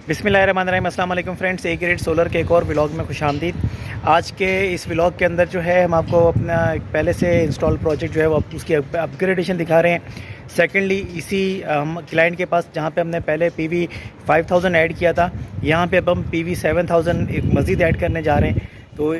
बिस्मिल्लाहिर्रहमानिर्रहीम, अस्सलाम वालेकुम फ्रेंड्स। ए ग्रेड सोलर के एक और व्लॉग में खुशामदीद। आज के इस व्लॉग के अंदर जो है हम आपको अपना पहले से इंस्टॉल प्रोजेक्ट जो है वो उसकी अपग्रेडेशन दिखा रहे हैं। सेकेंडली इसी हम क्लाइंट के पास जहाँ पे हमने पहले PV 5000 ऐड किया था, यहाँ पे अब हम PV 7000 एक मज़ीद ऐड करने जा रहे हैं। तो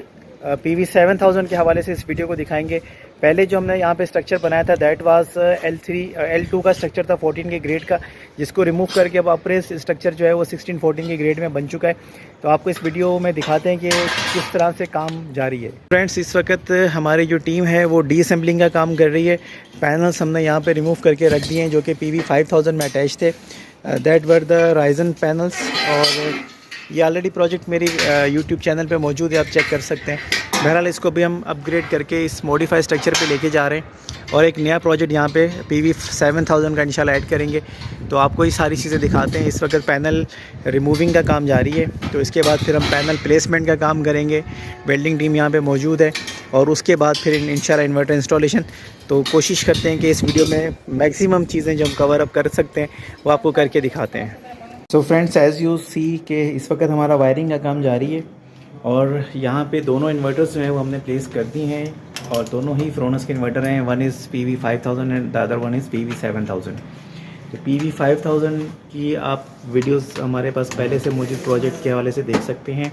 PV 7000 के हवाले से इस वीडियो को दिखाएंगे। पहले जो हमने यहाँ पे स्ट्रक्चर बनाया था दैट वाज L2 का स्ट्रक्चर था 14 के ग्रेड का, जिसको रिमूव करके अब अप्रेस स्ट्रक्चर जो है वो 16-14 के ग्रेड में बन चुका है। तो आपको इस वीडियो में दिखाते हैं कि किस तरह से काम जारी है। फ्रेंड्स, इस वक्त हमारी जो टीम है वो डीअसेंबलिंग का काम कर रही है। पैनल्स हमने यहाँ पे रिमूव करके रख दिए हैं जो कि PV 5000 में अटैच थे। That were the Ryzen panels, और ये ऑलरेडी प्रोजेक्ट मेरी यूट्यूब चैनल पे मौजूद है, आप चेक कर सकते हैं। बहरहाल इसको भी हम अपग्रेड करके इस मॉडिफाइड स्ट्रक्चर पे लेके जा रहे हैं और एक नया प्रोजेक्ट यहाँ पे PV 7000 का इंशाल्लाह ऐड करेंगे। तो आपको ये सारी चीज़ें दिखाते हैं। इस वक्त पैनल रिमूविंग का काम जारी है, तो इसके बाद फिर हम पैनल प्लेसमेंट का काम करेंगे। वेल्डिंग टीम यहाँ पे मौजूद है और उसके बाद फिर इंशाल्लाह इन्वर्टर इंस्टॉलेशन। तो कोशिश करते हैं कि इस वीडियो में मैक्सिमम चीज़ें जो हम कवर अप कर सकते हैं वो आपको करके दिखाते हैं। So friends, as you see के इस वक्त हमारा वायरिंग का काम जारी है और यहाँ पे दोनों इन्वर्टर्स जो हैं वो हमने प्लेस कर दी हैं और दोनों ही फ्रोनस के इन्वर्टर हैं। One is PV 5000 and the other one is PV 7000। तो PV 5000 की आप वीडियोस हमारे पास पहले से मौजूद प्रोजेक्ट के हवाले से देख सकते हैं,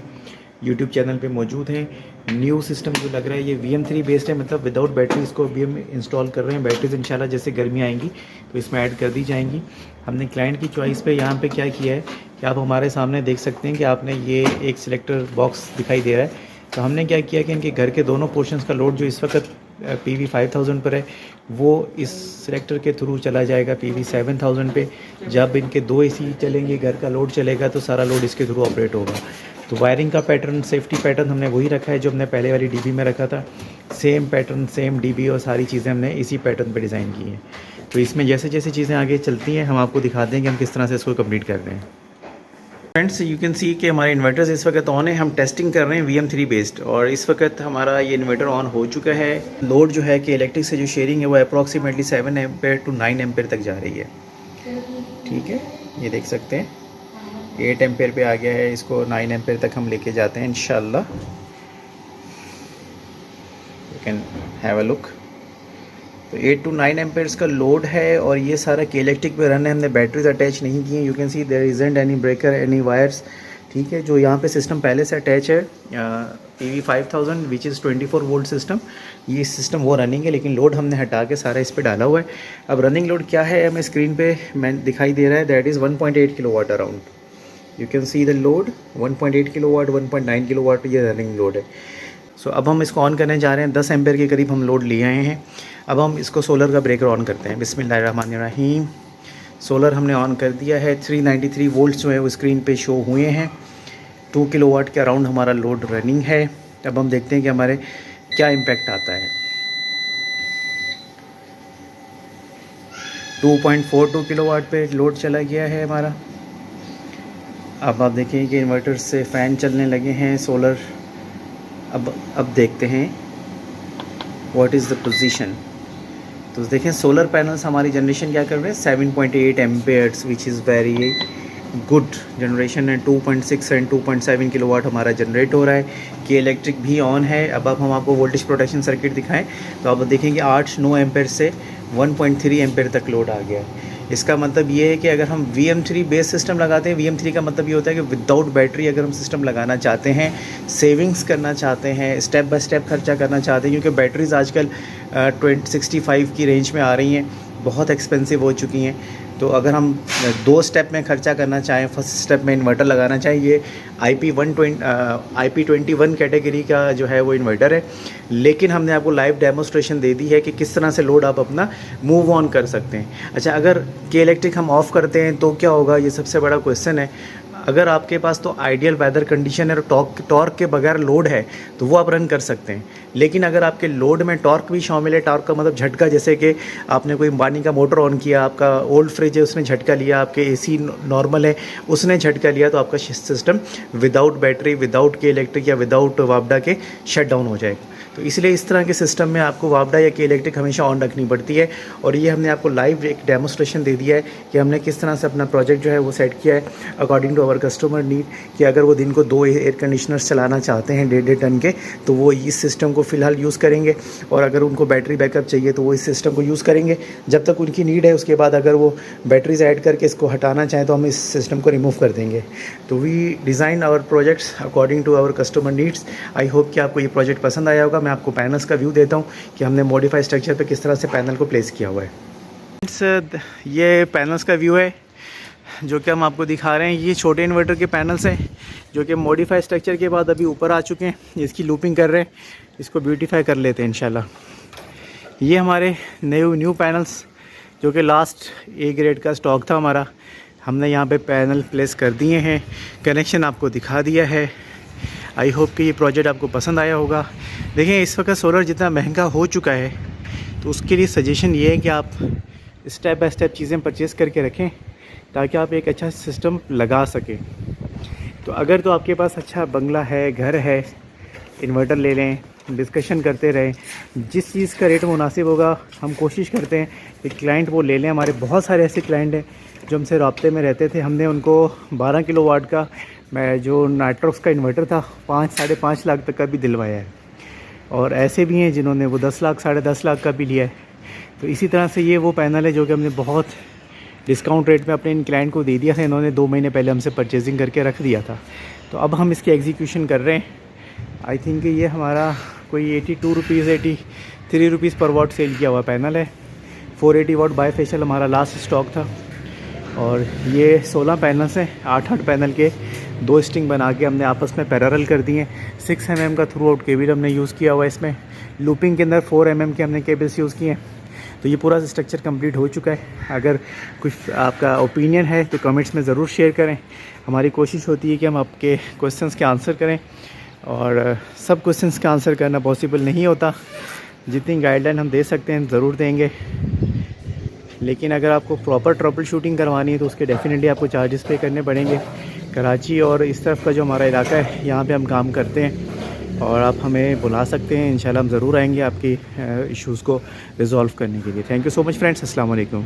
यूट्यूब चैनल पे मौजूद है। न्यू सिस्टम जो लग रहा है ये VM3 बेस्ड है, मतलब विदाउट बैटरी इसको अभी हम इंस्टॉल कर रहे हैं। बैटरीज इंशाल्लाह जैसे गर्मी आएंगी तो इसमें ऐड कर दी जाएंगी। हमने क्लाइंट की चॉइस पे यहाँ पे क्या किया है कि आप हमारे सामने देख सकते हैं कि आपने ये एक सिलेक्टर बॉक्स दिखाई दे रहा है। तो हमने क्या किया कि इनके घर के दोनों पोर्शंस का लोड जो इस वक्त PV 5000 पर है वो इस सिलेक्टर के थ्रू चला जाएगा PV 7000 पे। जब इनके 2 AC चलेंगे, घर का लोड चलेगा, तो सारा लोड इसके थ्रू ऑपरेट होगा। तो वायरिंग का पैटर्न, सेफ्टी पैटर्न हमने वही रखा है जो हमने पहले वाली DB में रखा था। सेम पैटर्न, सेम DB और सारी चीज़ें हमने इसी पैटर्न पे डिज़ाइन की हैं। तो इसमें जैसे जैसे चीज़ें आगे चलती हैं हम आपको दिखाते हैं कि हम किस तरह से इसको कंप्लीट कर रहे हैं। फ्रेंड्स, यू कैन सी कि हमारे इन्वर्टर्स इस वक्त ऑन है। हम टेस्टिंग कर रहे हैं VM3 बेस्ड और इस वक्त हमारा ये इन्वर्टर ऑन हो चुका है। लोड जो है कि इलेक्ट्रिक से जो शेयरिंग है वो अप्रॉक्सीमेटली 7 एम्पेयर टू 9 एम्पेयर तक जा रही है। ठीक है, ये देख सकते हैं 8 एम्पेयर पे आ गया है, इसको 9 एम्पेयर तक हम लेके जाते हैं इंशाल्लाह। You can have a look. तो 8 to 9 एम्पेयर्स का लोड है और ये सारा के इलेक्ट्रिक पे रन है। हमने बैटरीज अटैच नहीं की हैं। You can see there isn't any breaker, any wires. ठीक है, जो यहाँ पे सिस्टम पहले से अटैच है PV 5000 which is 24 volt system, ये सिस्टम वो रनिंग है, लेकिन लोड हमने हटा के सारा इस पे डाला हुआ है। अब रनिंग लोड क्या है हमें स्क्रीन पे मैं दिखाई दे रहा है, that is 1.8 kilowatt around. You can see the load 1.8 kilowatt, 1.9 kilowatt ये रनिंग लोड है। सो अब हम इसको ऑन करने जा रहे हैं। 10 एम्पेयर के करीब हम लोड लिए आए हैं। अब हम इसको सोलर का ब्रेकर ऑन करते हैं। बिस्मिल्लाहिर्रहमानिर्रहीम। सोलर हमने ऑन कर दिया है। 393 वोल्ट्स जो है वो स्क्रीन पे शो हुए हैं। 2 किलोवाट के अराउंड हमारा लोड रनिंग है। अब हम देखते हैं कि हमारे क्या इम्पैक्ट आता है। 2.42 किलोवाट पे लोड चला गया है हमारा। अब आप देखें कि इन्वर्टर से फ़ैन चलने लगे हैं सोलर। अब देखते हैं व्हाट इज़ द पोजीशन। तो देखें सोलर पैनल्स हमारी जनरेशन क्या कर रहे हैं, 7.8 Ampere's which is very good generation है। 2.6 एंड 2.7 किलोवाट हमारा जनरेट हो रहा है। कि इलेक्ट्रिक भी ऑन है। अब हम आपको वोल्टेज प्रोटेक्शन सर्किट दिखाएं तो आप देखेंगे 8-9 एम्पेयर से 1.3 एम्पेयर तक लोड आ गया है। इसका मतलब ये है कि अगर हम VM3 बेस सिस्टम लगाते हैं, VM3 का मतलब ये होता है कि विदाउट बैटरी अगर हम सिस्टम लगाना चाहते हैं, सेविंग्स करना चाहते हैं, स्टेप बाय स्टेप खर्चा करना चाहते हैं, क्योंकि बैटरीज आजकल 65 की रेंज में आ रही हैं, बहुत एक्सपेंसिव हो चुकी हैं। तो अगर हम 2 स्टेप में खर्चा करना चाहें, फर्स्ट स्टेप में इन्वर्टर लगाना चाहें, ये IP21 कैटेगरी का जो है वो इन्वर्टर है। लेकिन हमने आपको लाइव डेमोस्ट्रेशन दे दी है कि किस तरह से लोड आप अपना मूव ऑन कर सकते हैं। अच्छा, अगर के इलेक्ट्रिक हम ऑफ़ करते हैं तो क्या होगा, ये सबसे बड़ा क्वेश्चन है। अगर आपके पास तो आइडियल वेदर कंडीशन है और टॉर्क के बगैर लोड है तो वो आप रन कर सकते हैं। लेकिन अगर आपके लोड में टॉर्क भी शामिल है, टॉर्क का मतलब झटका, जैसे कि आपने कोई अंबानी का मोटर ऑन किया, आपका ओल्ड फ्रिज है उसने झटका लिया, आपके AC नॉर्मल है उसने झटका लिया, तो आपका सिस्टम विदाउट बैटरी, विदाउट के इलेक्ट्रिक या विदाउट वापडा के शट डाउन हो जाएगा। तो इसलिए इस तरह के सिस्टम में आपको वापडा या के इलेक्ट्रिक हमेशा ऑन रखनी पड़ती है। और ये हमने आपको लाइव एक डेमोस्ट्रेशन दे दिया है कि हमने किस तरह से अपना प्रोजेक्ट जो है वो सेट किया है according to our customer need, कि अगर वो दिन को 2 एयर कंडीशनर्स चलाना चाहते हैं 1.5 टन के, तो वो इस सिस्टम को फ़िलहाल यूज़ करेंगे। और अगर उनको बैटरी बैकअप चाहिए तो वो इस सिस्टम को यूज़ करेंगे जब तक उनकी नीड है। उसके बाद अगर वो बैटरीज ऐड करके इसको हटाना चाहें तो हम इस सिस्टम को रिमूव कर देंगे। तो we design our projects according to our customer needs. I hope कि आपको ये प्रोजेक्ट पसंद आया होगा। मैं आपको पैनल्स का व्यू देता हूँ कि हमने मॉडिफाइड स्ट्रक्चर पे किस तरह से पैनल को प्लेस किया हुआ है। ये पैनल्स का व्यू है जो कि हम आपको दिखा रहे हैं। ये छोटे इन्वर्टर के पैनल्स हैं जो कि मॉडिफाइड स्ट्रक्चर के बाद अभी ऊपर आ चुके हैं। इसकी लूपिंग कर रहे हैं, इसको ब्यूटीफाई कर लेते हैं इंशाल्लाह। ये हमारे न्यू पैनल्स जो कि लास्ट ए ग्रेड का स्टॉक था हमारा, हमने यहाँ पे पैनल प्लेस कर दिए हैं, कनेक्शन आपको दिखा दिया है। आई होप कि ये प्रोजेक्ट आपको पसंद आया होगा। देखें इस वक्त सोलर जितना महंगा हो चुका है तो उसके लिए सजेशन ये है कि आप स्टेप बाय स्टेप चीज़ें परचेज़ करके रखें ताकि आप एक अच्छा सिस्टम लगा सकें। तो अगर तो आपके पास अच्छा बंगला है, घर है, इन्वर्टर ले लें, डिस्कशन करते रहें। जिस चीज़ का रेट मुनासिब होगा हम कोशिश करते हैं कि क्लाइंट वो ले लें। हमारे बहुत सारे ऐसे क्लाइंट हैं जो हमसे रब्ते में रहते थे। हमने उनको 12 किलोवाट का जो नाइट्रॉक्स का इन्वर्टर था 5-5.5 लाख तक का भी दिलवाया है। और ऐसे भी हैं जिन्होंने वो 10 लाख 10.5 लाख का भी लिया है। तो इसी तरह से ये वो पैनल है जो कि हमने बहुत डिस्काउंट रेट में अपने इन क्लाइंट को दे दिया था। इन्होंने 2 महीने पहले हमसे परचेजिंग करके रख दिया था। तो अब हम इसकी एग्जीक्यूशन कर रहे हैं। आई थिंक ये हमारा कोई 82 रुपीज़ 83 रुपीज़ पर वाट सेल किया हुआ पैनल है। 480 वाट बाईफेशियल हमारा लास्ट स्टॉक था। और ये 16 पैनल्स हैं, 8 पैनल के 2 स्ट्रिंग बना के हमने आपस में पैरेलल कर दिए हैं। 6 mm का थ्रू आउट केबल हमने यूज़ किया हुआ है। इसमें लूपिंग के अंदर 4 mm के हमने केबल्स यूज़ किए हैं। तो ये पूरा स्ट्रक्चर कंप्लीट हो चुका है। अगर कुछ आपका ओपिनियन है तो कमेंट्स में ज़रूर शेयर करें। हमारी कोशिश होती है कि हम आपके क्वेश्चंस के आंसर करें, और सब क्वेश्चंस का आंसर करना पॉसिबल नहीं होता। जितनी गाइडलाइन हम दे सकते हैं ज़रूर देंगे, लेकिन अगर आपको प्रॉपर ट्रबल शूटिंग करवानी है तो उसके डेफिनेटली आपको चार्जेस पे करने पड़ेंगे। कराची और इस तरफ का जो हमारा इलाका है यहाँ पे हम काम करते हैं और आप हमें बुला सकते हैं। इंशाल्लाह हम ज़रूर आएंगे आपकी इश्यूज़ को रिज़ॉल्व करने के लिए। Thank you so much friends. अस्सलाम वालेकुम।